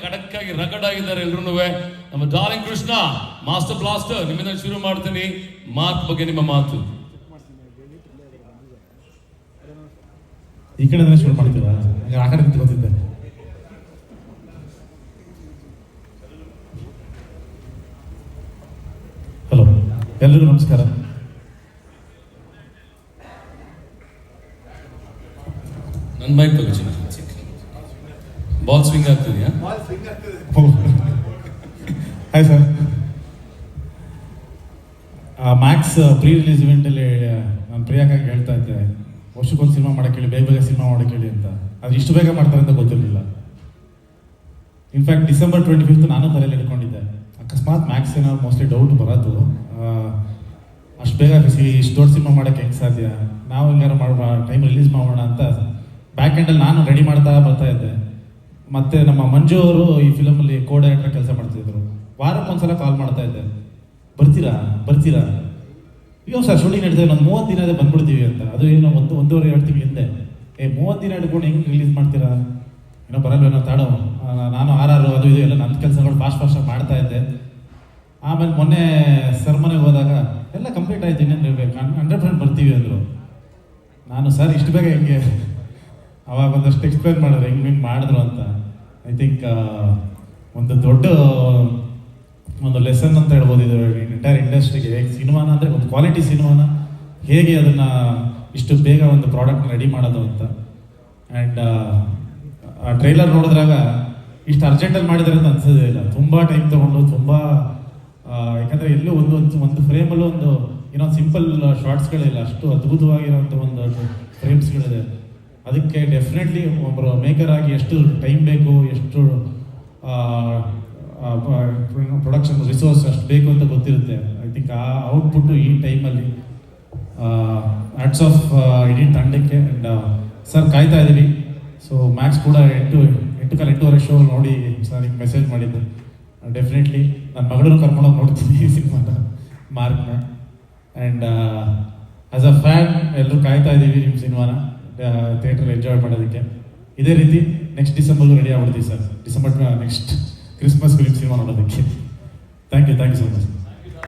ಖಡಕ್ಕಾಗಿ ರಗಡ್ ಆಗಿದ್ದಾರೆ ಎಲ್ರು. ನಮ್ಮ ಡಾರ್ಲಿಂಗ್ ಕೃಷ್ಣ ಮಾಸ್ಟರ್ ಬ್ಲಾಸ್ಟರ್, ನಿಮ್ಮಿಂದ ಶುರು ಮಾಡ್ತೀನಿ. ಮಾರ್ಕ್ ಬಗ್ಗೆ ನಿಮ್ಮ ಮಾತು. ಈ ಕಡೆ ಶುರು ಮಾಡ್ತೀರಾ? ಆ ಕಡೆ ನಿಂತ್ಕೊತಿದ್ದೆ. ಹಲೋ, ಎಲ್ರಿಗೂ ನಮಸ್ಕಾರ. ನನ್ನ ಬೈಕ್ ತಗೋಚಿ, ಬಾಲ್ ಸ್ವಿಂಗ್ ಆಗ್ತಿದೆಯಾ? Hi sir. Max pre release ಇವೆಂಟಲ್ಲಿ ನಾನು ಪ್ರಿಯಾಂಕಾಗೆ ಹೇಳ್ತಾ ಇದ್ದೆ, ವರ್ಷಕ್ಕೊಂದು ಸಿನಿಮಾ ಮಾಡೋಕ್ಕೆ ಹೇಳಿ, ಬೇಗ ಸಿನಿಮಾ ಮಾಡೋಕ್ಕೆ ಹೇಳಿ ಅಂತ. ಅದು ಇಷ್ಟು ಬೇಗ ಮಾಡ್ತಾರೆ ಅಂತ ಗೊತ್ತಿರಲಿಲ್ಲ. ಇನ್ಫ್ಯಾಕ್ಟ್ ಡಿಸೆಂಬರ್ 25 ನಾನು ತಲೆಯಲ್ಲಿ ಇಟ್ಕೊಂಡಿದ್ದೆ, ಅಕಸ್ಮಾತ್ ಮ್ಯಾಕ್ಸ್ ಏನೋ ಮೋಸ್ಟ್ಲಿ ಡೌಟ್ ಬರೋದು, ಅಷ್ಟು ಬೇಗ ಇಷ್ಟು ದೊಡ್ಡ ಸಿನಿಮಾ ಮಾಡೋಕ್ಕೆ ಹೆಂಗೆ ಸಾಧ್ಯ, ನಾವು ಹೆಂಗಾರು ಮಾಡುವ ಟೈಮ್ ರಿಲೀಸ್ ಮಾಡೋಣ ಅಂತ ಬ್ಯಾಕ್ ಎಂಡಲ್ಲಿ ನಾನು ರೆಡಿ ಮಾಡ್ತಾ ಬರ್ತಾ ಇದ್ದೆ. ಮತ್ತು ನಮ್ಮ ಮಂಜು ಅವರು ಈ ಫಿಲಮಲ್ಲಿ ಕೋ ಡೈರೆಕ್ಟರ್ ಕೆಲಸ ಮಾಡ್ತಿದ್ರು. ವಾರಕ್ಕೊಂದ್ಸಲ ಕಾಲ್ ಮಾಡ್ತಾ ಇದ್ದೆ, ಬರ್ತೀರಾ ಅಯ್ಯೋ ಸರ್ ಶೂಟಿಂಗ್ ನಡೀತದೆ, ಒಂದು 30 ದಿನ ಅದೇ ಬಂದ್ಬಿಡ್ತೀವಿ ಅಂತ. ಅದು ಏನೋ 1.5-2 ತಿಂಗಳ ಹಿಂದೆ. 30 ದಿನ ಹಿಡ್ಕೊಂಡು ಹೆಂಗೆ ರಿಲೀಸ್ ಮಾಡ್ತೀರಾ, ಏನೋ ಬರಲ್ವೇನೋ ತಾಡೋ. ನಾನು ಆರಾರು ಅದು ಇದು ಎಲ್ಲ ನನ್ನ ಕೆಲಸಗಳು ಫಾಸ್ಟಾಗಿ ಮಾಡ್ತಾ ಇದ್ದೆ. ಆಮೇಲೆ ಮೊನ್ನೆ ಸರ್ ಮನೆಗೆ ಹೋದಾಗ ಎಲ್ಲ ಕಂಪ್ಲೀಟ್ ಆಯ್ತು, ಇನ್ನೇನು ಇರಬೇಕು, 100% ಬರ್ತೀವಿ ಅಂದರು. ನಾನು ಸರ್ ಇಷ್ಟು ಬೇಗ ಹೆಂಗೆ, ಅವಾಗ ಒಂದಷ್ಟು ಎಕ್ಸ್ಪ್ಲೇನ್ ಮಾಡಿದ್ರು ಹೆಂಗೆ ಮಾಡಿದ್ರು ಅಂತ. ಐ ಥಿಂಕ್ ಒಂದು ದೊಡ್ಡ ಒಂದು ಲೆಸನ್ ಅಂತ ಹೇಳ್ಬೋದು ಇದು ಎಂಟೈರ್ ಇಂಡಸ್ಟ್ರಿಗೆ. ಸಿನಿಮಾನ ಅಂದರೆ ಒಂದು ಕ್ವಾಲಿಟಿ ಸಿನಿಮಾನ ಹೇಗೆ ಅದನ್ನು ಇಷ್ಟು ಬೇಗ ಒಂದು ಪ್ರಾಡಕ್ಟ್ನ ರೆಡಿ ಮಾಡೋದು ಅಂತ. ಆ್ಯಂಡ್ ಆ ಟ್ರೈಲರ್ ನೋಡಿದ್ರಾಗ ಇಷ್ಟು ಅರ್ಜೆಂಟಲ್ಲಿ ಮಾಡಿದ್ದಾರೆ ಅಂತ ಅನ್ಸೋದೇ ಇಲ್ಲ. ತುಂಬ ಟೈಮ್ ತೊಗೊಂಡು, ತುಂಬ ಯಾಕಂದರೆ ಎಲ್ಲೂ ಒಂದು ಫ್ರೇಮಲ್ಲೂ ಇನ್ನೊಂದು ಸಿಂಪಲ್ ಶಾರ್ಟ್ಸ್ಗಳಿಲ್ಲ, ಅಷ್ಟು ಅದ್ಭುತವಾಗಿರೋಂಥ ಒಂದು ಫ್ರೇಮ್ಸ್ಗಳಿದೆ. ಅದಕ್ಕೆ ಡೆಫಿನೆಟ್ಲಿ ಒಬ್ಬರು ಮೇಕರ್ ಆಗಿ ಎಷ್ಟು ಟೈಮ್ ಬೇಕು, ಎಷ್ಟು ಪ್ರೊಡಕ್ಷನ್ ರಿಸೋರ್ಸ್ ಅಷ್ಟು ಬೇಕು ಅಂತ ಗೊತ್ತಿರುತ್ತೆ. ಐ ಥಿಂಕ್ ಆ ಔಟ್ಪುಟ್ಟು ಈ ಟೈಮಲ್ಲಿ ಹ್ಯಾಟ್ಸ್ ಆಫ್ ಇಡೀ ತಂಡಕ್ಕೆ. ಆ್ಯಂಡ್ ಸರ್ ಕಾಯ್ತಾ ಇದ್ದೀವಿ. ಸೊ ಮ್ಯಾಕ್ಸ್ ಕೂಡ 8:30 ಶೋ ನೋಡಿ ಸರ್ ಹಿಂಗೆ ಮೆಸೇಜ್ ಮಾಡಿದ್ದು. ಡೆಫಿನೆಟ್ಲಿ ನನ್ನ ಮಗಳನ್ನೂ ಕರ್ಕೊಂಡೋಗಿ ನೋಡ್ತೀನಿ ಈ ಸಿನಿಮಾನ, ಮಾರ್ಕ್ನ. ಆ್ಯಂಡ್ ಆ್ಯಸ್ ಅ ಫ್ಯಾನ್ ಎಲ್ಲರೂ ಕಾಯ್ತಾ ಇದ್ದೀವಿ ನಿಮ್ಮ ಸಿನಿಮಾನ ಥಿಯೇಟರ್ ಎಂಜಾಯ್ ಮಾಡೋದಕ್ಕೆ. ಇದೇ ರೀತಿ ನೆಕ್ಸ್ಟ್ ಡಿಸೆಂಬರ್ಗೂ ರೆಡಿ ಆಗ್ಬಿಡ್ತೀವಿ sir. December next Christmas film cinema ನೋಡೋದಕ್ಕೆ. Thank you so much.